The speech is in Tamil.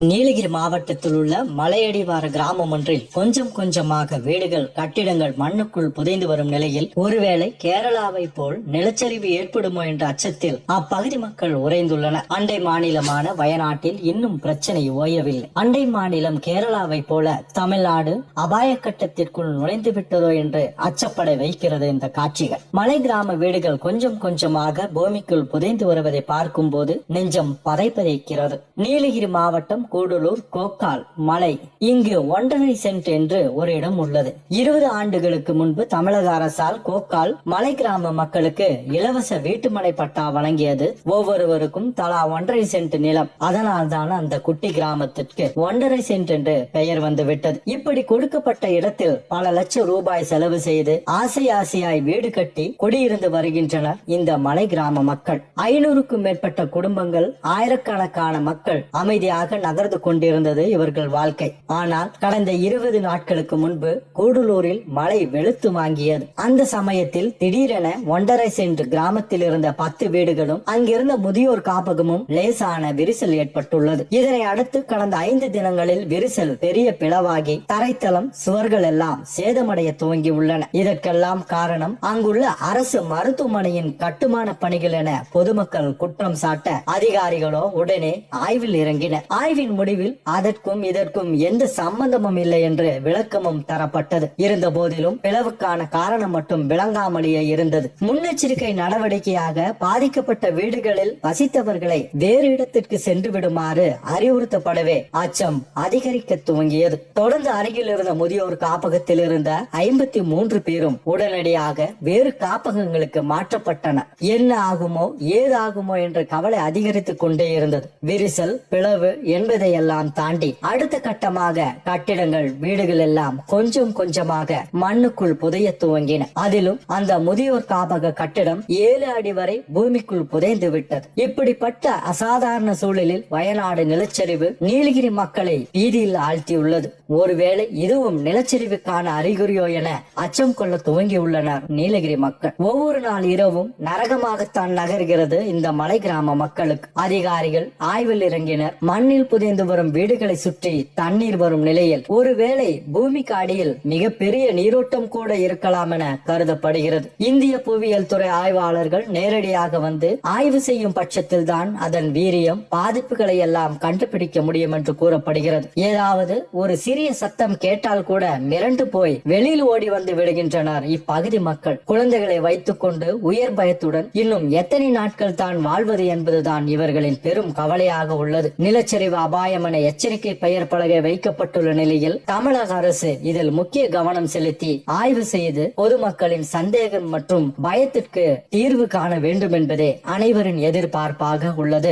நீலகிரி மாவட்டத்தில் உள்ள மலையடிவார கிராமம் ஒன்றில் கொஞ்சம் கொஞ்சமாக வீடுகள் கட்டிடங்கள் மண்ணுக்குள் புதைந்து வரும் நிலையில் ஒருவேளை கேரளாவை போல் நிலச்சரிவு ஏற்படுமோ என்ற அச்சத்தில் அப்பகுதி மக்கள் உறைந்துள்ளனர். அண்டை மாநிலமான வயநாட்டில் இன்னும் பிரச்சனை ஓயவில்லை. அண்டை மாநிலம் கேரளாவை போல தமிழ்நாடு அபாய கட்டத்திற்குள் நுழைந்து விட்டதோ என்று அச்சப்பட வைக்கிறது இந்த காட்சிகள். மலை கிராம வீடுகள் கொஞ்சம் கொஞ்சமாக பூமிக்குள் புதைந்து வருவதை பார்க்கும் போது நெஞ்சம் பதைப்பதைக்கிறது. நீலகிரி மாவட்டம் கூடலூர் கோக்கால் மலை, இங்கு 1.5 சென்ட் என்று ஒரு இடம் உள்ளது. 20 ஆண்டுகளுக்கு முன்பு தமிழக அரசால் கோக்கால் மலை கிராம மக்களுக்கு இலவச வீட்டுமனை பட்டா வழங்கியது. ஒவ்வொருவருக்கும் தலா 1.5 சென்ட் நிலம். அதனால் தான் அந்த குட்டி கிராமத்திற்கு 1.5 சென்ட் என்று பெயர் வந்து விட்டது. இப்படி கொடுக்கப்பட்ட இடத்தில் பல லட்சம் ரூபாய் செலவு செய்து ஆசை ஆசையாய் வீடு கட்டி குடியிருந்து வருகின்றனர் இந்த மலை கிராம மக்கள். 500க்கும் மேற்பட்ட குடும்பங்கள், ஆயிரக்கணக்கான மக்கள் அமைதியாக நகர்ந்து கொண்டிருந்தது இவர்கள் வாழ்க்கை. ஆனால் கடந்த 20 நாட்களுக்கு முன்பு கூடலூரில் மழை வெளுத்து வாங்கியது. அந்த சமயத்தில் திடீரென 1.5 சென்ட் கிராமத்தில் இருந்த 10 வீடுகளும் அங்கிருந்த முதியோர் காப்பகமும் லேசான விரிசல் ஏற்பட்டுள்ளது. இதனை அடுத்து கடந்த 5 தினங்களில் விரிசல் பெரிய பிளவாகி தரைத்தளம், சுவர்கள் எல்லாம் சேதமடைய துவங்கி உள்ளன. இதற்கெல்லாம் காரணம் அங்குள்ள அரசு மருத்துவமனையின் கட்டுமான பணிகள் என பொதுமக்கள் குற்றம் சாட்ட அதிகாரிகளோ உடனே ஆய்வில் இறங்கினர். ஆய்வின் முடிவில் அதற்கும் இதற்கும் எந்த சம்பந்தமும் இல்லை என்று விளக்கமும் தரப்பட்டது. இருந்த போதிலும் பிளவுக்கான காரணம் மட்டும் விளங்காமலேயே இருந்தது. முன்னெச்சரிக்கை நடவடிக்கையாக பாதிக்கப்பட்ட வீடுகளில் வசித்தவர்களை வேறு இடத்திற்கு சென்று விடுமாறு அறிவுறுத்தப்படவே அச்சம் அதிகரிக்க துவங்கியது. தொடர்ந்து அருகில் இருந்த முதியோர் காப்பகத்தில் இருந்த 53 பேரும் உடனடியாக வேறு காப்பகங்களுக்கு மாற்றப்பட்டனர். என்ன ஆகுமோ ஏதாகுமோ என்ற கவலை அதிகரித்துக் கொண்டே இருந்தது. விரிசல், பிளவு என்பதையெல்லாம் தாண்டி அடுத்த கட்டமாக கட்டிடங்கள், வீடுகள் எல்லாம் கொஞ்சம் கொஞ்சமாக மண்ணுக்குள் புதைய துவங்கின. அதிலும் அந்த முதியோர் காப்பக கட்டிடம் 7 அடி வரை பூமிக்குள் புதைந்து விட்டது. இப்படிப்பட்ட அசாதாரண சூழலில் வயநாடு நிலச்சரிவு நீலகிரி மக்களை பீதியில் ஆழ்த்தியுள்ளது. ஒருவேளை இதுவும் நிலச்சரிவுக்கான அறிகுறியோ என அச்சம் கொள்ள துவங்கியுள்ளனர் நீலகிரி மக்கள். ஒவ்வொரு நாள் இரவும் நரகமாகத்தான் நகர்கிறது இந்த மலை கிராம மக்களுக்கு. அதிகாரிகள் ஆய்வில் இறங்கினர். மண்ணில் புதைந்து வரும் வீடுகளை சுற்றி தண்ணீர் வரும் நிலையில் ஒருவேளை பூமிக்கு அடியில் மிகப்பெரிய நீரோட்டம் கூட இருக்கலாம் என கருதப்படுகிறது. இந்திய புவியியல் துறை ஆய்வாளர்கள் நேரடியாக வந்து ஆய்வு செய்யும் பட்சத்தில் தான் அதன் வீரியம், பாதிப்புகளை எல்லாம் கண்டுபிடிக்க முடியும் என்று கூறப்படுகிறது. ஏதாவது ஒரு சிறிய சத்தம் கேட்டால் கூட மிரண்டு போய் வெளியில் ஓடி வந்து விடுகின்றனர் இப்பகுதி மக்கள். குழந்தைகளை வைத்துக் கொண்டு உயர் பயத்துடன் இன்னும் எத்தனை நாட்கள் தான் வாழ்வது என்பதுதான் இவர்களின் பெரும் கவலையாக உள்ளது. நிலச்சரிவு அபாயம் என எச்சரிக்கை பெயர் பலகை வைக்கப்பட்டுள்ள நிலையில் தமிழக அரசு இதில் முக்கிய கவனம் செலுத்தி ஆய்வு செய்து பொதுமக்களின் சந்தேகம் மற்றும் பயத்திற்கு தீர்வு காண வேண்டும் என்பதே அனைவரின் எதிர்பார்ப்பாக உள்ளது.